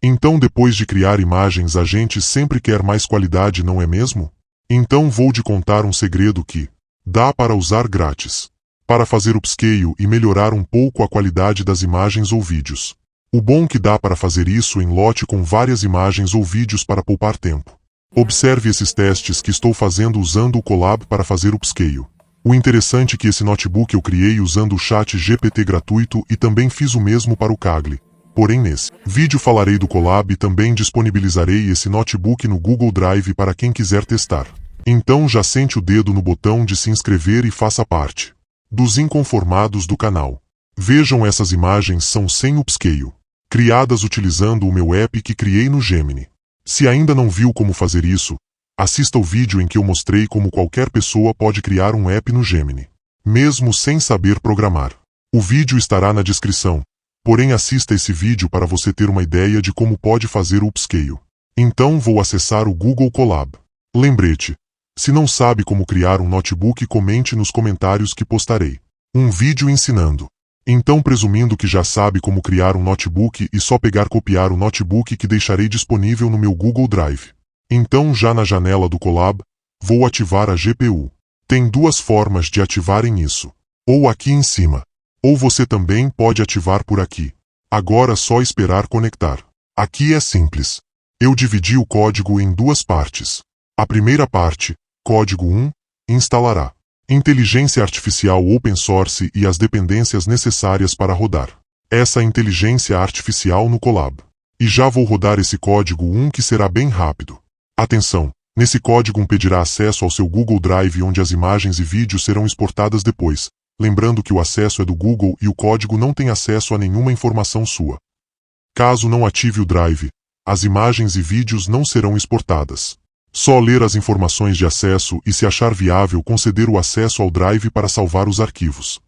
Então depois de criar imagens a gente sempre quer mais qualidade, não é mesmo? Então vou te contar um segredo que dá para usar grátis, para fazer upscale e melhorar um pouco a qualidade das imagens ou vídeos. O bom que dá para fazer isso em lote com várias imagens ou vídeos para poupar tempo. Observe esses testes que estou fazendo usando o Colab para fazer upscale. O interessante é que esse notebook eu criei usando o chat GPT gratuito e também fiz o mesmo para o Kaggle. Porém nesse vídeo falarei do Colab e também disponibilizarei esse notebook no Google Drive para quem quiser testar. Então já sente o dedo no botão de se inscrever e faça parte dos inconformados do canal. Vejam, essas imagens são sem upscale, criadas utilizando o meu app que criei no Gemini. Se ainda não viu como fazer isso, assista o vídeo em que eu mostrei como qualquer pessoa pode criar um app no Gemini, mesmo sem saber programar. O vídeo estará na descrição, porém assista esse vídeo para você ter uma ideia de como pode fazer o upscale. Então vou acessar o Google Colab. Lembrete, se não sabe como criar um notebook, comente nos comentários que postarei um vídeo ensinando. Então, presumindo que já sabe como criar um notebook, e só pegar copiar o notebook que deixarei disponível no meu Google Drive. Então, já na janela do Colab, vou ativar a GPU. Tem duas formas de ativarem isso. Ou aqui em cima. Ou você também pode ativar por aqui. Agora só esperar conectar. Aqui é simples. Eu dividi o código em duas partes. A primeira parte, código 1, instalará inteligência artificial open source e as dependências necessárias para rodar essa inteligência artificial no Colab. E já vou rodar esse código 1 que será bem rápido. Atenção, nesse código 1 pedirá acesso ao seu Google Drive onde as imagens e vídeos serão exportadas depois, lembrando que o acesso é do Google e o código não tem acesso a nenhuma informação sua. Caso não ative o Drive, as imagens e vídeos não serão exportadas. Só ler as informações de acesso e, se achar viável, conceder o acesso ao Drive para salvar os arquivos.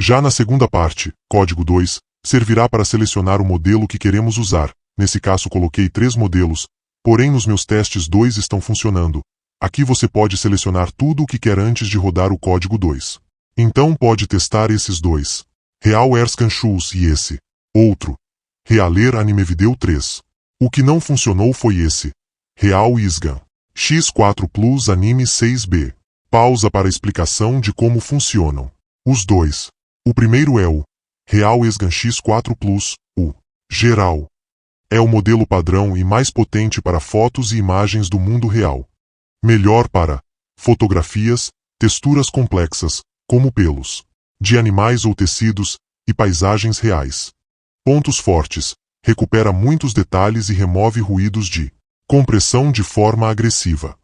Já na segunda parte, código 2, servirá para selecionar o modelo que queremos usar. Nesse caso coloquei 3 modelos, porém nos meus testes 2 estão funcionando. Aqui você pode selecionar tudo o que quer antes de rodar o código 2. Então pode testar esses 2. Real Erskan Shoes e esse outro. Realer Anime Video 3. O que não funcionou foi esse. Real Isgan X4 Plus Anime 6B. Pausa para a explicação de como funcionam os dois. O primeiro é o Real Isgan X4 Plus, o geral. É o modelo padrão e mais potente para fotos e imagens do mundo real. Melhor para fotografias, texturas complexas, como pelos de animais ou tecidos, e paisagens reais. Pontos fortes: recupera muitos detalhes e remove ruídos de compressão de forma agressiva.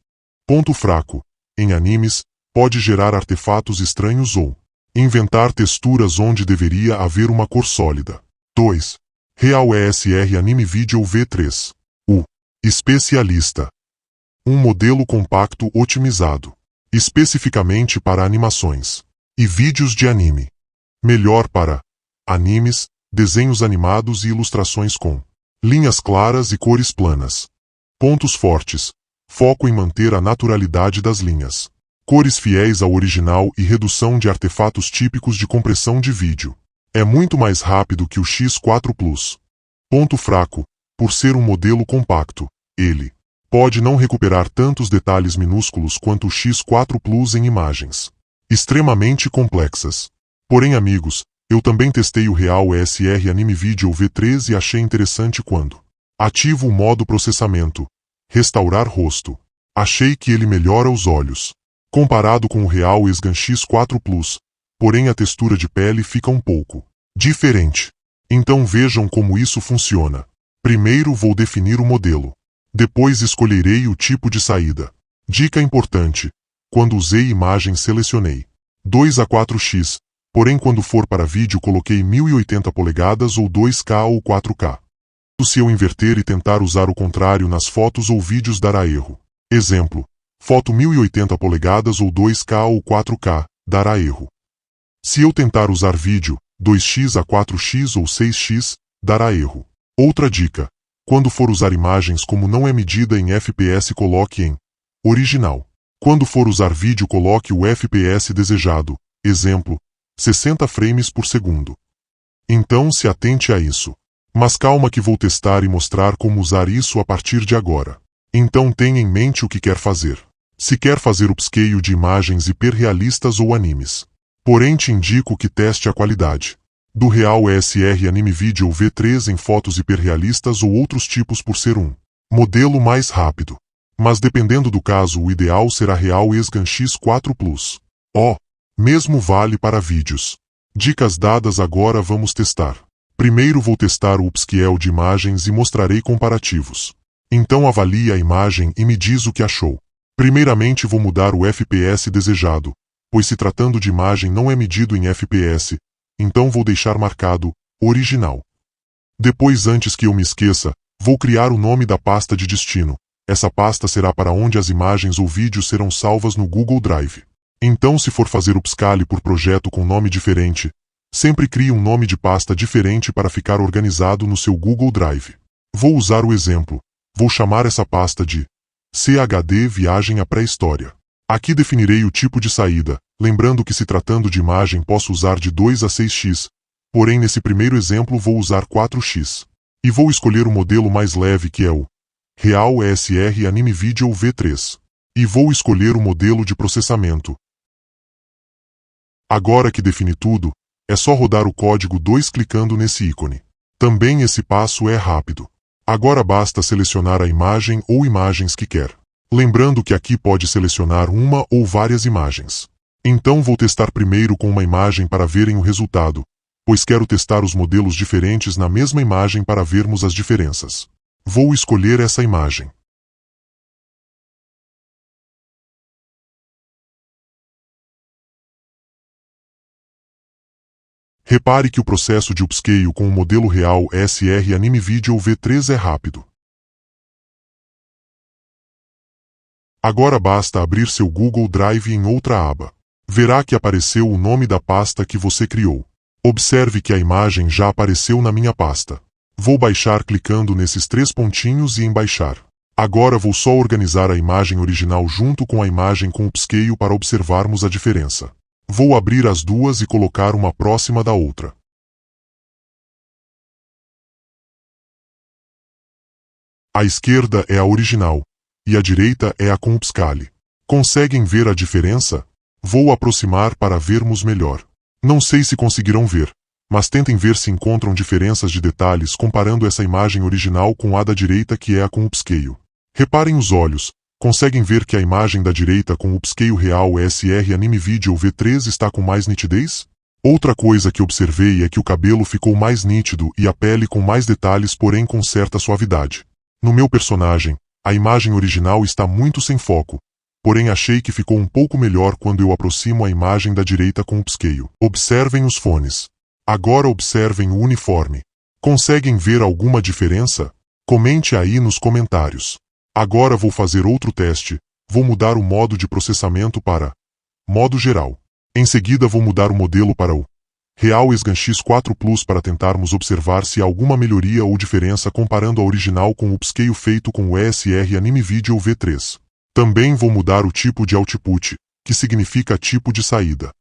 Ponto fraco: em animes, pode gerar artefatos estranhos ou inventar texturas onde deveria haver uma cor sólida. 2. Real ESR Anime Video V3. O especialista. Um modelo compacto otimizado especificamente para animações e vídeos de anime. Melhor para animes, desenhos animados e ilustrações com linhas claras e cores planas. Pontos fortes: foco em manter a naturalidade das linhas, cores fiéis ao original e redução de artefatos típicos de compressão de vídeo. É muito mais rápido que o X4 Plus. Ponto fraco: por ser um modelo compacto, ele pode não recuperar tantos detalhes minúsculos quanto o X4 Plus em imagens extremamente complexas. Porém, amigos, eu também testei o Real ESR Anime Video V3 e achei interessante quando ativo o modo processamento, restaurar rosto. Achei que ele melhora os olhos, comparado com o Real Esgan X4 Plus, porém a textura de pele fica um pouco diferente. Então vejam como isso funciona. Primeiro vou definir o modelo. Depois escolherei o tipo de saída. Dica importante: quando usei imagens selecionei 2 a 4x, porém quando for para vídeo coloquei 1080 polegadas ou 2K ou 4K. Se eu inverter e tentar usar o contrário nas fotos ou vídeos dará erro. Exemplo: foto 1080 polegadas ou 2K ou 4K, dará erro. Se eu tentar usar vídeo 2x a 4x ou 6x, dará erro. Outra dica: quando for usar imagens como não é medida em FPS, coloque em original. Quando for usar vídeo, coloque o FPS desejado. Exemplo: 60 frames por segundo. Então se atente a isso. Mas calma que vou testar e mostrar como usar isso a partir de agora. Então tenha em mente o que quer fazer. Se quer fazer upscale de imagens hiperrealistas ou animes. Porém te indico que teste a qualidade do Real ESR Anime Video V3 em fotos hiperrealistas ou outros tipos por ser um modelo mais rápido. Mas dependendo do caso o ideal será Real ESGAN X4 Plus. Mesmo vale para vídeos. Dicas dadas, agora vamos testar. Primeiro vou testar o upscale de imagens e mostrarei comparativos. Então avalie a imagem e me diz o que achou. Primeiramente vou mudar o FPS desejado, pois se tratando de imagem não é medido em FPS, então vou deixar marcado original. Depois, antes que eu me esqueça, vou criar o nome da pasta de destino. Essa pasta será para onde as imagens ou vídeos serão salvas no Google Drive. Então, se for fazer upscale por projeto com nome diferente, sempre crie um nome de pasta diferente para ficar organizado no seu Google Drive. Vou usar o exemplo. Vou chamar essa pasta de CHD Viagem à Pré-História. Aqui definirei o tipo de saída, lembrando que se tratando de imagem posso usar de 2 a 6x, porém nesse primeiro exemplo vou usar 4x. E vou escolher o modelo mais leve, que é o Real ESR Anime Video V3. E vou escolher o modelo de processamento. Agora que defini tudo, é só rodar o código 2 clicando nesse ícone. Também esse passo é rápido. Agora basta selecionar a imagem ou imagens que quer. Lembrando que aqui pode selecionar uma ou várias imagens. Então vou testar primeiro com uma imagem para verem o resultado, pois quero testar os modelos diferentes na mesma imagem para vermos as diferenças. Vou escolher essa imagem. Repare que o processo de upscale com o modelo Real ESR Anime Video V3 é rápido. Agora basta abrir seu Google Drive em outra aba. Verá que apareceu o nome da pasta que você criou. Observe que a imagem já apareceu na minha pasta. Vou baixar clicando nesses 3 pontinhos e em baixar. Agora vou só organizar a imagem original junto com a imagem com upscale para observarmos a diferença. Vou abrir as duas e colocar uma próxima da outra. A esquerda é a original, e a direita é a com upscale. Conseguem ver a diferença? Vou aproximar para vermos melhor. Não sei se conseguirão ver, mas tentem ver se encontram diferenças de detalhes comparando essa imagem original com a da direita, que é a com upscale. Reparem os olhos. Conseguem ver que a imagem da direita com upscale Real ESR Anime Video V3 está com mais nitidez? Outra coisa que observei é que o cabelo ficou mais nítido e a pele com mais detalhes, porém com certa suavidade. No meu personagem, a imagem original está muito sem foco, porém achei que ficou um pouco melhor quando eu aproximo a imagem da direita com upscale. Observem os fones. Agora observem o uniforme. Conseguem ver alguma diferença? Comente aí nos comentários. Agora vou fazer outro teste. Vou mudar o modo de processamento para modo geral. Em seguida vou mudar o modelo para o Real ESGAN X4 Plus para tentarmos observar se há alguma melhoria ou diferença comparando a original com o upscale feito com o ESR Anime Video V3. Também vou mudar o tipo de output, que significa tipo de saída.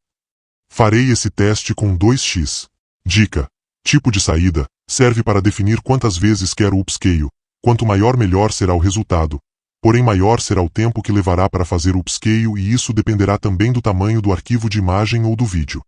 Farei esse teste com 2x. Dica: tipo de saída serve para definir quantas vezes quero o upscale. Quanto maior, melhor será o resultado. Porém, maior será o tempo que levará para fazer o upscale, e isso dependerá também do tamanho do arquivo de imagem ou do vídeo.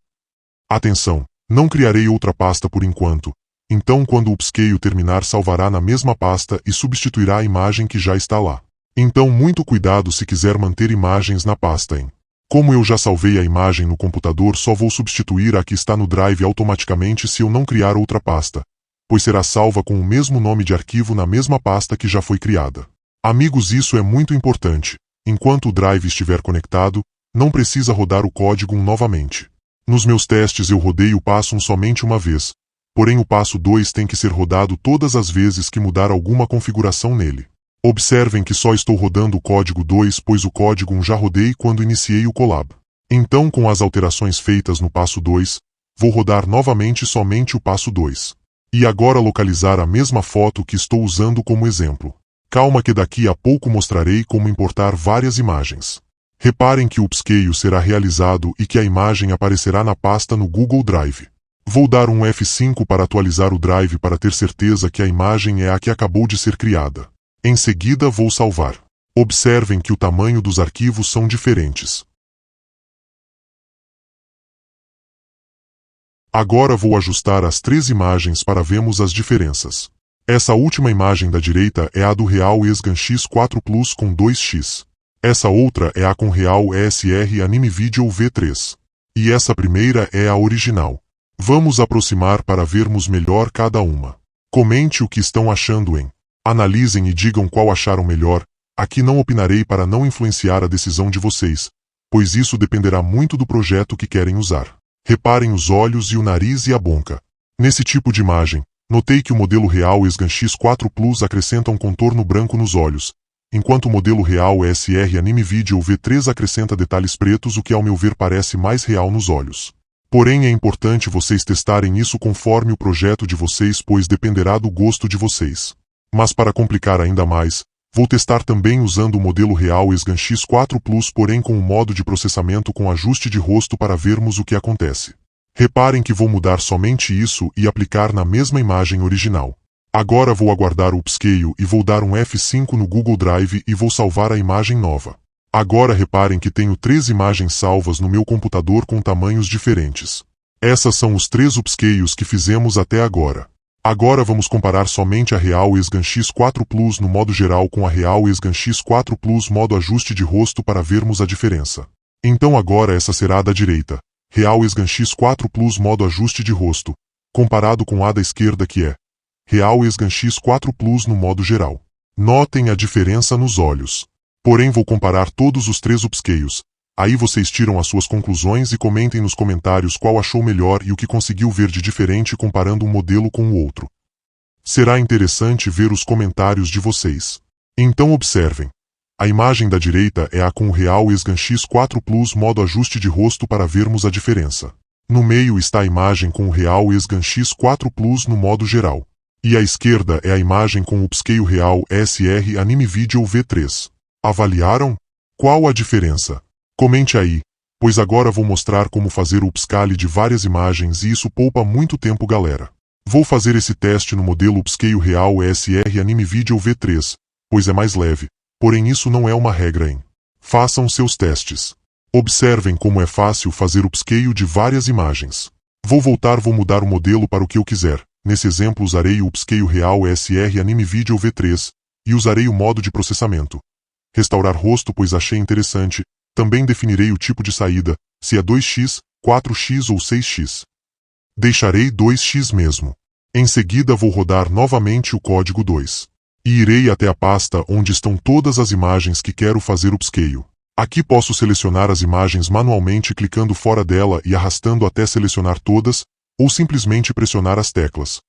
Atenção! Não criarei outra pasta por enquanto. Então, quando o upscale terminar, salvará na mesma pasta e substituirá a imagem que já está lá. Então, muito cuidado se quiser manter imagens na pasta em. Como eu já salvei a imagem no computador, só vou substituir a que está no Drive automaticamente se eu não criar outra pasta, pois será salva com o mesmo nome de arquivo na mesma pasta que já foi criada. Amigos, isso é muito importante. Enquanto o Drive estiver conectado, não precisa rodar o código novamente. Nos meus testes eu rodei o passo 1 somente uma vez, porém o passo 2 tem que ser rodado todas as vezes que mudar alguma configuração nele. Observem que só estou rodando o código 2, pois o código 1 já rodei quando iniciei o Colab. Então, com as alterações feitas no passo 2, vou rodar novamente somente o passo 2. E agora localizar a mesma foto que estou usando como exemplo. Calma que daqui a pouco mostrarei como importar várias imagens. Reparem que o upscale será realizado e que a imagem aparecerá na pasta no Google Drive. Vou dar um F5 para atualizar o Drive para ter certeza que a imagem é a que acabou de ser criada. Em seguida vou salvar. Observem que o tamanho dos arquivos são diferentes. Agora vou ajustar as 3 imagens para vermos as diferenças. Essa última imagem da direita é a do Real ESGAN X4 Plus com 2x. Essa outra é a com Real ESR Anime Video V3. E essa primeira é a original. Vamos aproximar para vermos melhor cada uma. Comente o que estão achando Analisem e digam qual acharam melhor. Aqui não opinarei para não influenciar a decisão de vocês, pois isso dependerá muito do projeto que querem usar. Reparem os olhos e o nariz e a boca. Nesse tipo de imagem, notei que o modelo Real ESGAN X4 Plus acrescenta um contorno branco nos olhos, enquanto o modelo Real ESR Anime Video V3 acrescenta detalhes pretos, o que ao meu ver parece mais real nos olhos. Porém é importante vocês testarem isso conforme o projeto de vocês, pois dependerá do gosto de vocês. Mas para complicar ainda mais, vou testar também usando o modelo Real ESGAN X4 Plus, porém com o modo de processamento com ajuste de rosto para vermos o que acontece. Reparem que vou mudar somente isso e aplicar na mesma imagem original. Agora vou aguardar o upscale e vou dar um F5 no Google Drive e vou salvar a imagem nova. Agora reparem que tenho 3 imagens salvas no meu computador com tamanhos diferentes. Essas são os 3 upscales que fizemos até agora. Agora vamos comparar somente a Real ESGAN X4 Plus no modo geral com a Real ESGAN X4 Plus modo ajuste de rosto para vermos a diferença. Então agora essa será a da direita, Real ESGAN X4 Plus modo ajuste de rosto, comparado com a da esquerda que é Real ESGAN X4 Plus no modo geral. Notem a diferença nos olhos. Porém vou comparar todos os 3 upscales. Aí vocês tiram as suas conclusões e comentem nos comentários qual achou melhor e o que conseguiu ver de diferente comparando um modelo com o outro. Será interessante ver os comentários de vocês. Então observem. A imagem da direita é a com o Real ESGAN X4 Plus modo ajuste de rosto para vermos a diferença. No meio está a imagem com o Real ESGAN X4 Plus no modo geral. E à esquerda é a imagem com o upscale Real ESR Anime Video V3. Avaliaram? Qual a diferença? Comente aí, pois agora vou mostrar como fazer o upscale de várias imagens e isso poupa muito tempo, galera. Vou fazer esse teste no modelo upscale Real ESR Anime Video V3, pois é mais leve, porém isso não é uma regra. Façam seus testes. Observem como é fácil fazer upscale de várias imagens. Vou mudar o modelo para o que eu quiser. Nesse exemplo usarei o upscale Real ESR Anime Video V3 e usarei o modo de processamento. Restaurar rosto, pois achei interessante. Também definirei o tipo de saída, se é 2x, 4x ou 6x. Deixarei 2x mesmo. Em seguida vou rodar novamente o código 2. E irei até a pasta onde estão todas as imagens que quero fazer upscale. Aqui posso selecionar as imagens manualmente clicando fora dela e arrastando até selecionar todas, ou simplesmente pressionar as teclas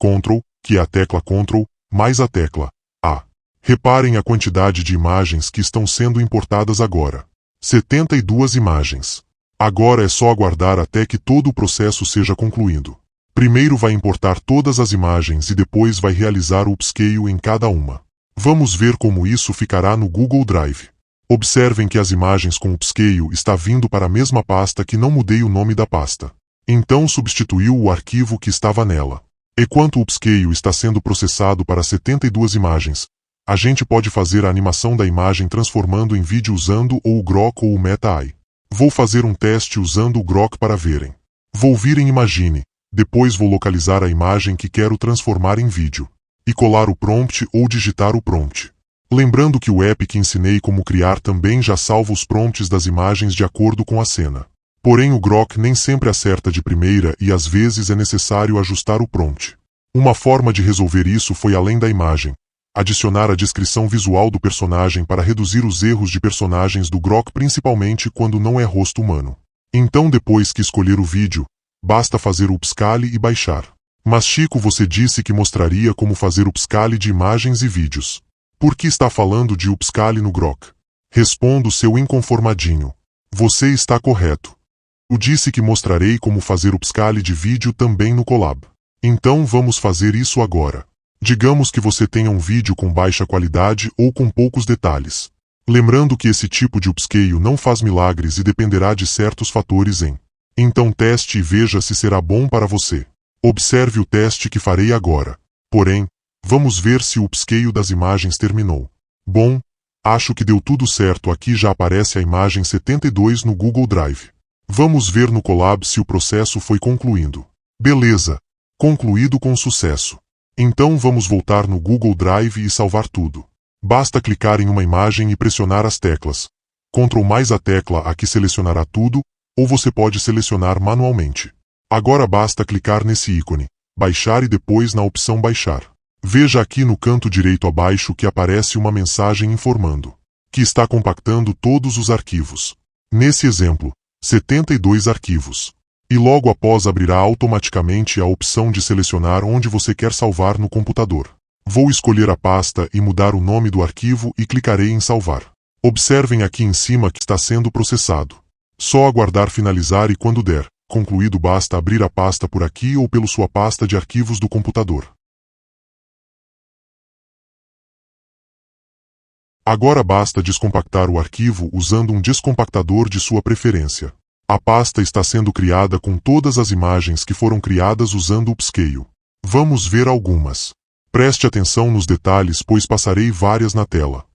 Ctrl, que é a tecla Ctrl, mais a tecla A. Reparem a quantidade de imagens que estão sendo importadas agora. 72 imagens. Agora é só aguardar até que todo o processo seja concluído. Primeiro vai importar todas as imagens e depois vai realizar o upscale em cada uma. Vamos ver como isso ficará no Google Drive. Observem que as imagens com upscale está vindo para a mesma pasta que não mudei o nome da pasta. Então substituiu o arquivo que estava nela. Enquanto o upscale está sendo processado para 72 imagens, a gente pode fazer a animação da imagem transformando em vídeo usando ou o Grok ou o Meta-AI. Vou fazer um teste usando o Grok para verem. Vou vir em Imagine, depois vou localizar a imagem que quero transformar em vídeo, e colar o prompt ou digitar o prompt. Lembrando que o app que ensinei como criar também já salva os prompts das imagens de acordo com a cena. Porém o Grok nem sempre acerta de primeira e às vezes é necessário ajustar o prompt. Uma forma de resolver isso foi além da imagem, adicionar a descrição visual do personagem para reduzir os erros de personagens do Grok, principalmente quando não é rosto humano. Então depois que escolher o vídeo, basta fazer o upscale e baixar. Mas Chico, você disse que mostraria como fazer upscale de imagens e vídeos. Por que está falando de upscale no Grok? Respondo, seu inconformadinho. Você está correto. Eu disse que mostrarei como fazer upscale de vídeo também no Colab. Então vamos fazer isso agora. Digamos que você tenha um vídeo com baixa qualidade ou com poucos detalhes. Lembrando que esse tipo de upscale não faz milagres e dependerá de certos fatores em. Então teste e veja se será bom para você. Observe o teste que farei agora. Porém, vamos ver se o upscale das imagens terminou. Bom, acho que deu tudo certo. Aqui já aparece a imagem 72 no Google Drive. Vamos ver no Colab se o processo foi concluindo. Beleza! Concluído com sucesso. Então vamos voltar no Google Drive e salvar tudo. Basta clicar em uma imagem e pressionar as teclas. Ctrl mais a tecla aqui selecionará tudo, ou você pode selecionar manualmente. Agora basta clicar nesse ícone, baixar e depois na opção baixar. Veja aqui no canto direito abaixo que aparece uma mensagem informando que está compactando todos os arquivos. Nesse exemplo, 72 arquivos. E logo após abrirá automaticamente a opção de selecionar onde você quer salvar no computador. Vou escolher a pasta e mudar o nome do arquivo e clicarei em salvar. Observem aqui em cima que está sendo processado. Só aguardar finalizar e quando der concluído basta abrir a pasta por aqui ou pela sua pasta de arquivos do computador. Agora basta descompactar o arquivo usando um descompactador de sua preferência. A pasta está sendo criada com todas as imagens que foram criadas usando o upscale. Vamos ver algumas. Preste atenção nos detalhes pois passarei várias na tela.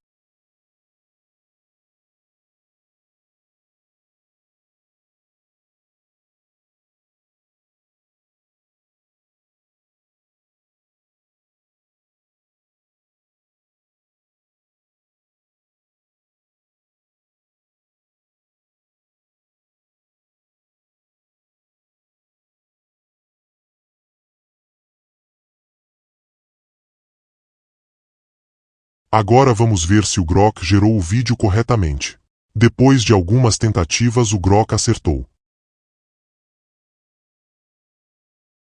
Agora vamos ver se o Grok gerou o vídeo corretamente. Depois de algumas tentativas o Grok acertou.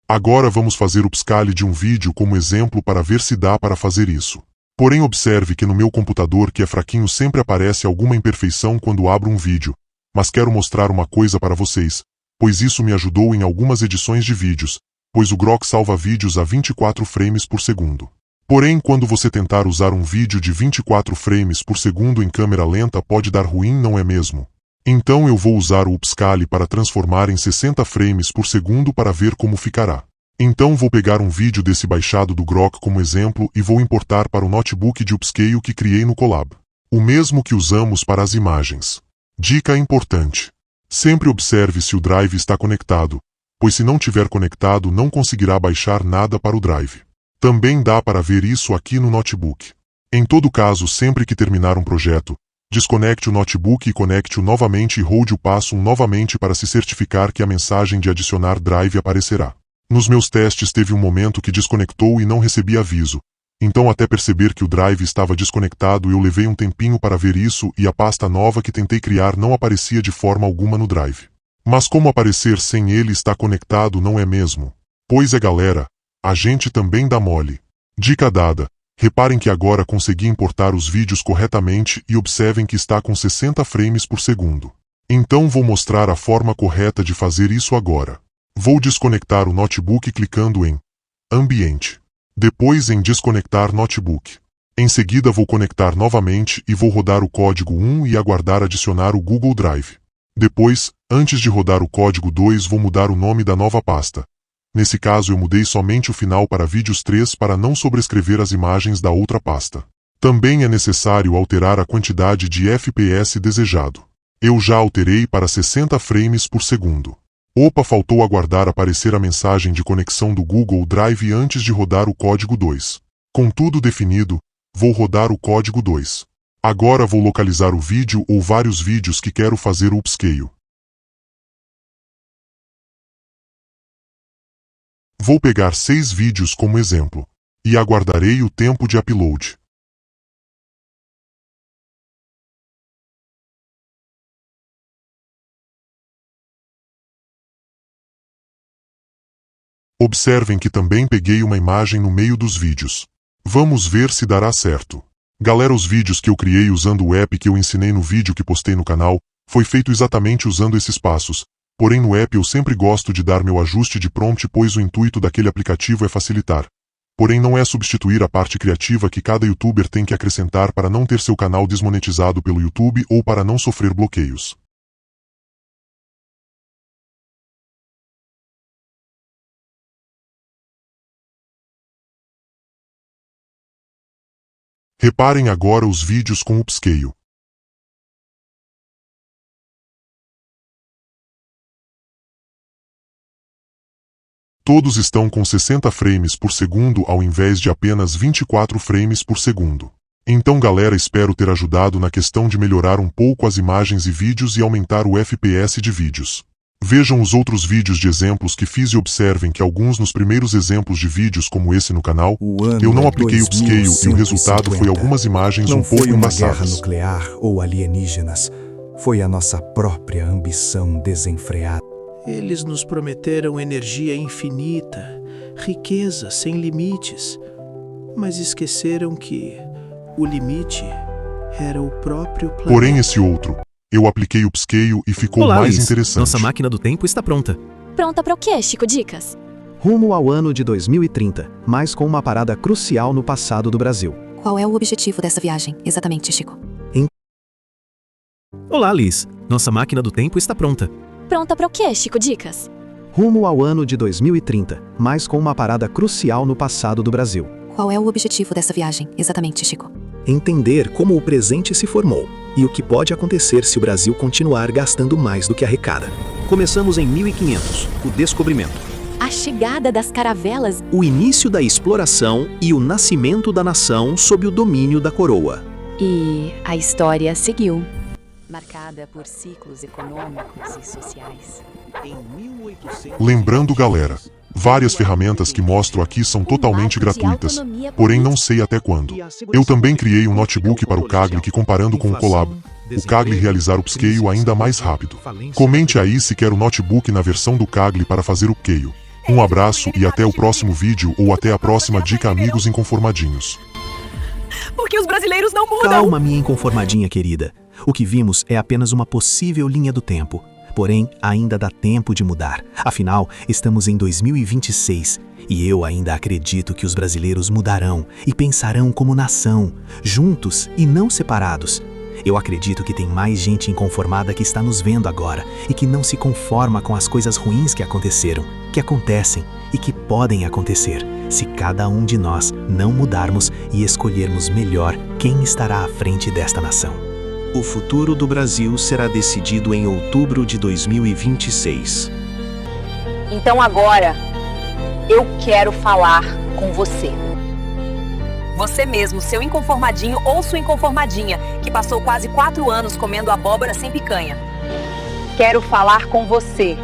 Agora vamos fazer o upscale de um vídeo como exemplo para ver se dá para fazer isso. Porém observe que no meu computador que é fraquinho sempre aparece alguma imperfeição quando abro um vídeo, mas quero mostrar uma coisa para vocês, pois isso me ajudou em algumas edições de vídeos, pois o Grok salva vídeos a 24 frames por segundo. Porém, quando você tentar usar um vídeo de 24 frames por segundo em câmera lenta pode dar ruim, não é mesmo? Então eu vou usar o upscale para transformar em 60 frames por segundo para ver como ficará. Então vou pegar um vídeo desse baixado do Grok como exemplo e vou importar para o notebook de upscale que criei no Colab. O mesmo que usamos para as imagens. Dica importante. Sempre observe se o drive está conectado, pois se não tiver conectado não conseguirá baixar nada para o drive. Também dá para ver isso aqui no notebook. Em todo caso, sempre que terminar um projeto, desconecte o notebook e conecte-o novamente e rode o passo novamente para se certificar que a mensagem de adicionar drive aparecerá. Nos meus testes teve um momento que desconectou e não recebi aviso, então até perceber que o drive estava desconectado eu levei um tempinho para ver isso e a pasta nova que tentei criar não aparecia de forma alguma no drive. Mas como aparecer sem ele está conectado não é mesmo? Pois é galera, a gente também dá mole. Dica dada. Reparem que agora consegui importar os vídeos corretamente e observem que está com 60 frames por segundo. Então vou mostrar a forma correta de fazer isso agora. Vou desconectar o notebook clicando em Ambiente. Depois em Desconectar Notebook. Em seguida vou conectar novamente e vou rodar o código 1 e aguardar adicionar o Google Drive. Depois, antes de rodar o código 2 vou mudar o nome da nova pasta. Nesse caso eu mudei somente o final para vídeos 3 para não sobrescrever as imagens da outra pasta. Também é necessário alterar a quantidade de FPS desejado. Eu já alterei para 60 frames por segundo. Opa, faltou aguardar aparecer a mensagem de conexão do Google Drive antes de rodar o código 2. Com tudo definido, vou rodar o código 2. Agora vou localizar o vídeo ou vários vídeos que quero fazer o upscale. Vou pegar 6 vídeos como exemplo. E aguardarei o tempo de upload. Observem que também peguei uma imagem no meio dos vídeos. Vamos ver se dará certo. Galera, os vídeos que eu criei usando o app que eu ensinei no vídeo que postei no canal, foi feito exatamente usando esses passos. Porém no app eu sempre gosto de dar meu ajuste de prompt pois o intuito daquele aplicativo é facilitar. porém não é substituir a parte criativa que cada youtuber tem que acrescentar para não ter seu canal desmonetizado pelo YouTube ou para não sofrer bloqueios. Reparem agora os vídeos com upscale. Todos estão com 60 frames por segundo ao invés de apenas 24 frames por segundo. Então galera, espero ter ajudado na questão de melhorar um pouco as imagens e vídeos e aumentar o FPS de vídeos. Vejam os outros vídeos de exemplos que fiz e observem que alguns nos primeiros exemplos de vídeos como esse no canal, eu não apliquei upscale e o resultado foi algumas imagens um pouco embaçadas. Não foi uma guerra nuclear ou alienígenas, foi a nossa própria ambição desenfreada. Eles nos prometeram energia infinita, riqueza sem limites, mas esqueceram que o limite era o próprio planeta. Porém esse outro, eu apliquei upscale e ficou Olá, mais Liz. interessante. Nossa máquina do tempo está pronta. Pronta para o quê, Chico Dicas? Rumo ao ano de 2030, mas com uma parada crucial no passado do Brasil. Qual é o objetivo dessa viagem, exatamente, Chico? Olá, Liz. Nossa máquina do tempo está pronta. Pronta para o quê, Chico Dicas? Rumo ao ano de 2030, mas com uma parada crucial no passado do Brasil. Qual é o objetivo dessa viagem, exatamente, Chico? Entender como o presente se formou e o que pode acontecer se o Brasil continuar gastando mais do que arrecada. Começamos em 1500, o descobrimento. A chegada das caravelas. O início da exploração e o nascimento da nação sob o domínio da coroa. E a história seguiu. Marcada por ciclos econômicos e sociais. Em 1800... Lembrando galera, várias ferramentas que mostro aqui são totalmente gratuitas, porém não sei até quando. Eu também criei um notebook para o Kaggle que, comparando com o Colab, o Kaggle realizar upscale ainda mais rápido. Comente aí se quer o notebook na versão do Kaggle para fazer upscale. Um abraço e até o próximo vídeo ou até a próxima dica, amigos inconformadinhos. Porque os brasileiros não mudam! Calma, minha inconformadinha querida. O que vimos é apenas uma possível linha do tempo. Porém, ainda dá tempo de mudar. Afinal, estamos em 2026 e eu ainda acredito que os brasileiros mudarão e pensarão como nação, juntos e não separados. Eu acredito que tem mais gente inconformada que está nos vendo agora e que não se conforma com as coisas ruins que aconteceram, que acontecem e que podem acontecer se cada um de nós não mudarmos e escolhermos melhor quem estará à frente desta nação. O futuro do Brasil será decidido em outubro de 2026. Então agora, eu quero falar com você. Você mesmo, seu inconformadinho ou sua inconformadinha, que passou quase 4 anos comendo abóbora sem picanha. Quero falar com você,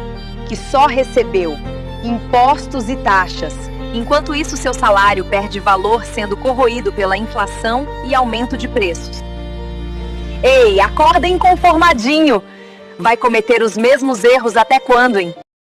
que só recebeu impostos e taxas. Enquanto isso, seu salário perde valor sendo corroído pela inflação e aumento de preços. Ei, acorda inconformadinho! Vai cometer os mesmos erros até quando, hein?